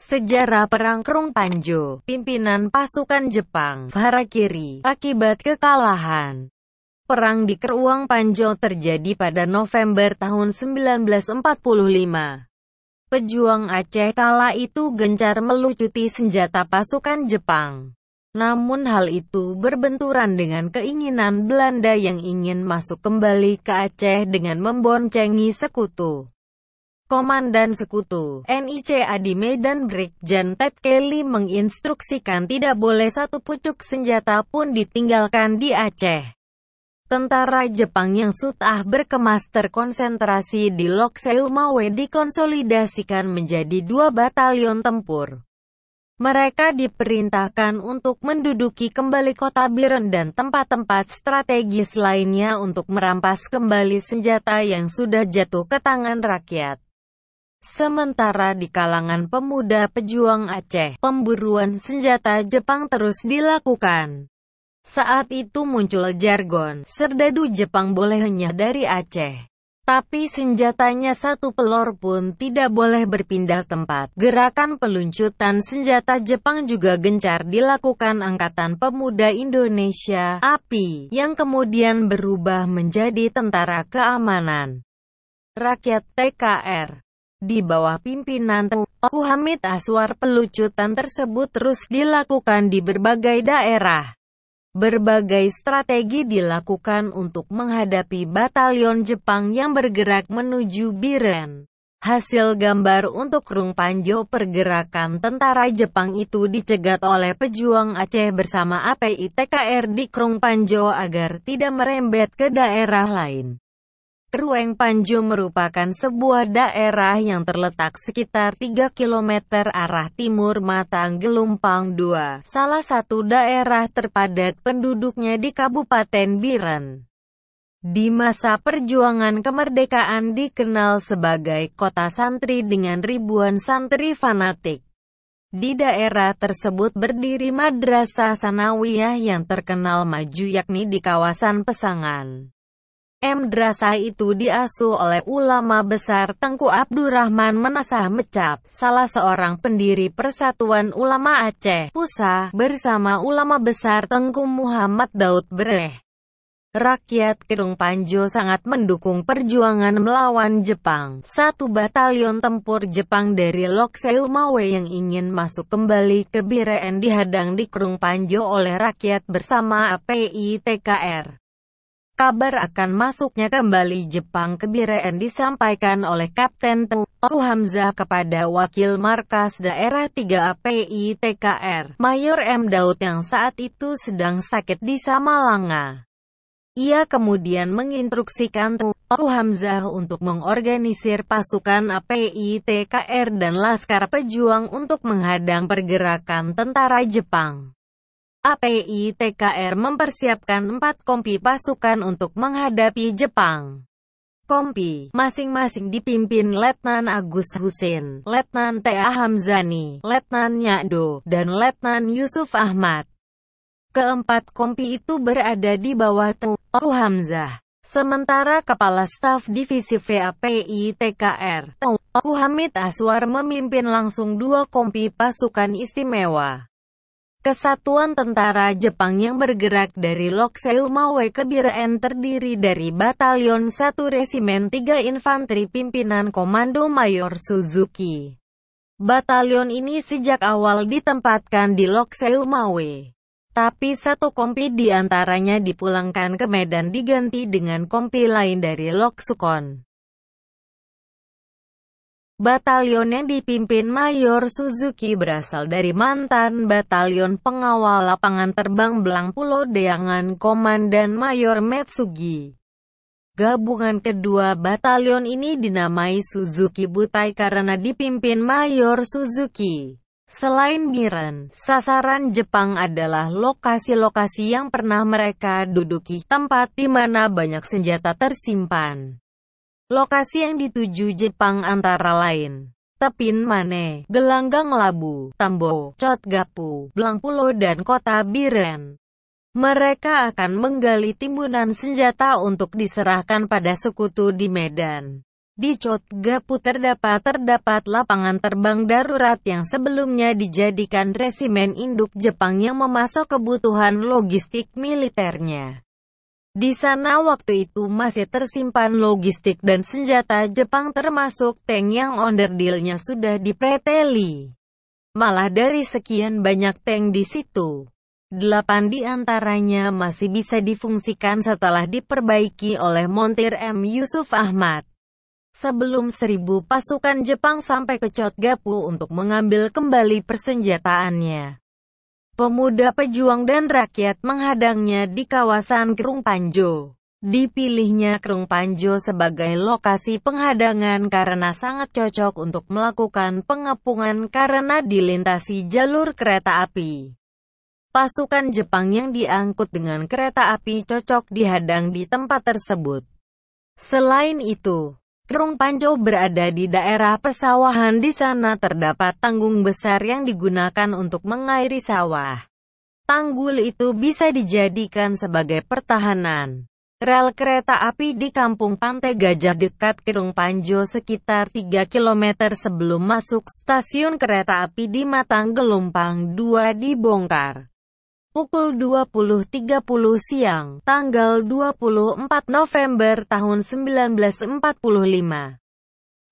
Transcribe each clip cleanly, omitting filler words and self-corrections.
Sejarah Perang Krung Panjo, pimpinan pasukan Jepang, harakiri, akibat kekalahan. Perang di Kruang Panjo terjadi pada November tahun 1945. Pejuang Aceh kala itu gencar melucuti senjata pasukan Jepang. Namun hal itu berbenturan dengan keinginan Belanda yang ingin masuk kembali ke Aceh dengan memboncengi sekutu. Komandan Sekutu, NICA di Medan Brigjen Ted Kelly menginstruksikan tidak boleh satu pucuk senjata pun ditinggalkan di Aceh. Tentara Jepang yang sudah berkemas terkonsentrasi di Lok Seumawe dikonsolidasikan menjadi 2 batalion tempur. Mereka diperintahkan untuk menduduki kembali kota Biren dan tempat-tempat strategis lainnya untuk merampas kembali senjata yang sudah jatuh ke tangan rakyat. Sementara di kalangan pemuda pejuang Aceh, pemburuan senjata Jepang terus dilakukan. Saat itu muncul jargon, serdadu Jepang boleh hanya dari Aceh. Tapi senjatanya satu pelor pun tidak boleh berpindah tempat. Gerakan peluncutan senjata Jepang juga gencar dilakukan Angkatan Pemuda Indonesia, API, yang kemudian berubah menjadi Tentara Keamanan Rakyat TKR. Di bawah pimpinan Teuku Hamid Aswar, pelucutan tersebut terus dilakukan di berbagai daerah. Berbagai strategi dilakukan untuk menghadapi batalion Jepang yang bergerak menuju Biren. Hasil gambar untuk Krung Panjo, pergerakan tentara Jepang itu dicegat oleh pejuang Aceh bersama API TKR di Krung Panjo agar tidak merembet ke daerah lain. Krueng Panjo merupakan sebuah daerah yang terletak sekitar 3 km arah timur Matang Gelumpang II, salah satu daerah terpadat penduduknya di Kabupaten Biren. Di masa perjuangan kemerdekaan dikenal sebagai kota santri dengan ribuan santri fanatik. Di daerah tersebut berdiri Madrasah Sanawiyah yang terkenal maju yakni di kawasan Pesangan. Madrasah itu diasuh oleh ulama besar Tengku Abdurrahman Menasah Mecap, salah seorang pendiri Persatuan Ulama Aceh, PUSA, bersama ulama besar Tengku Muhammad Daud Bereh. Rakyat Krung Panjo sangat mendukung perjuangan melawan Jepang. 1 batalion tempur Jepang dari Lok Seumawe yang ingin masuk kembali ke Biren dihadang di Krung Panjo oleh rakyat bersama API TKR. Kabar akan masuknya kembali Jepang ke Biren disampaikan oleh Kapten Teuku Hamzah kepada Wakil Markas Daerah 3 API TKR, Mayor M. Daud yang saat itu sedang sakit di Samalanga. Ia kemudian menginstruksikan Teuku Hamzah untuk mengorganisir pasukan API TKR dan Laskar Pejuang untuk menghadang pergerakan tentara Jepang. API TKR mempersiapkan 4 kompi pasukan untuk menghadapi Jepang. Kompi masing-masing dipimpin Letnan Agus Husin, Letnan T.A. Hamzani, Letnan Nyakdo, dan Letnan Yusuf Ahmad. Keempat kompi itu berada di bawah Teuku Hamzah. Sementara Kepala Staf Divisi VAPI TKR, Teuku Hamid Aswar memimpin langsung 2 kompi pasukan istimewa. Kesatuan Tentara Jepang yang bergerak dari Lok Seumawe ke Biren terdiri dari Batalion 1 Resimen 3 Infanteri pimpinan Komando Mayor Suzuki. Batalion ini sejak awal ditempatkan di Lok Seumawe. Tapi 1 kompi di antaranya dipulangkan ke Medan diganti dengan kompi lain dari Lok Sukon. Batalion yang dipimpin Mayor Suzuki berasal dari mantan Batalion Pengawal Lapangan Terbang Belang Pulau Deangan Komandan Mayor Metsugi. Gabungan kedua batalion ini dinamai Suzuki Butai karena dipimpin Mayor Suzuki. Selain Biren, sasaran Jepang adalah lokasi-lokasi yang pernah mereka duduki, tempat di mana banyak senjata tersimpan. Lokasi yang dituju Jepang antara lain Tepin Mane, Gelanggang Labu, Tambo, Cotgapu, Belang Pulau dan Kota Biren. Mereka akan menggali timbunan senjata untuk diserahkan pada sekutu di Medan. Di Chotgapu terdapat lapangan terbang darurat yang sebelumnya dijadikan resimen induk Jepang yang memasok kebutuhan logistik militernya. Di sana waktu itu masih tersimpan logistik dan senjata Jepang termasuk tank yang onderdilnya sudah dipreteli. Malah dari sekian banyak tank di situ, 8 di antaranya masih bisa difungsikan setelah diperbaiki oleh Montir M. Yusuf Ahmad. Sebelum 1.000 pasukan Jepang sampai ke Chotgapu untuk mengambil kembali persenjataannya. Pemuda pejuang dan rakyat menghadangnya di kawasan Krung Panjo. Dipilihnya Krung Panjo sebagai lokasi penghadangan karena sangat cocok untuk melakukan pengepungan karena dilintasi jalur kereta api. Pasukan Jepang yang diangkut dengan kereta api cocok dihadang di tempat tersebut. Selain itu, Krung Panjo berada di daerah persawahan. Di sana terdapat tanggul besar yang digunakan untuk mengairi sawah. Tanggul itu bisa dijadikan sebagai pertahanan. Rel kereta api di Kampung Pantai Gajah dekat Krung Panjo sekitar 3 km sebelum masuk stasiun kereta api di Matang Gelumpang 2 dibongkar. Pukul 20.30 siang, tanggal 24 November tahun 1945.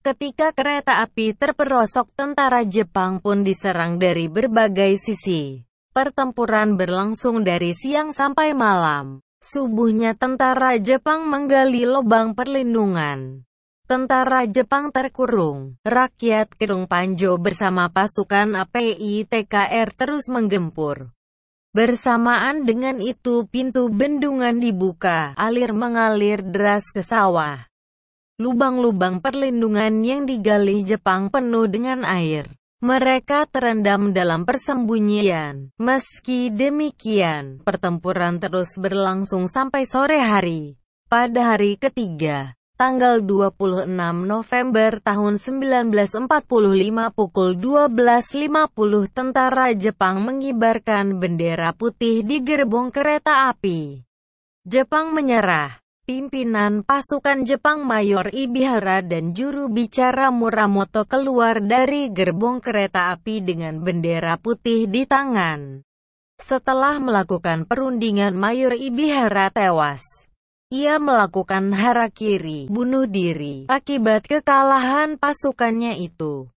Ketika kereta api terperosok, tentara Jepang pun diserang dari berbagai sisi. Pertempuran berlangsung dari siang sampai malam. Subuhnya tentara Jepang menggali lubang perlindungan. Tentara Jepang terkurung. Rakyat Krung Panjo bersama pasukan API TKR terus menggempur. Bersamaan dengan itu pintu bendungan dibuka, air mengalir deras ke sawah. Lubang-lubang perlindungan yang digali Jepang penuh dengan air. Mereka terendam dalam persembunyian. Meski demikian, pertempuran terus berlangsung sampai sore hari. Pada hari ketiga, tanggal 26 November tahun 1945 pukul 12.50 tentara Jepang mengibarkan bendera putih di gerbong kereta api. Jepang menyerah. Pimpinan pasukan Jepang Mayor Ibihara dan juru bicara Muramoto keluar dari gerbong kereta api dengan bendera putih di tangan. Setelah melakukan perundingan, Mayor Ibihara tewas. Ia melakukan harakiri, bunuh diri, akibat kekalahan pasukannya itu.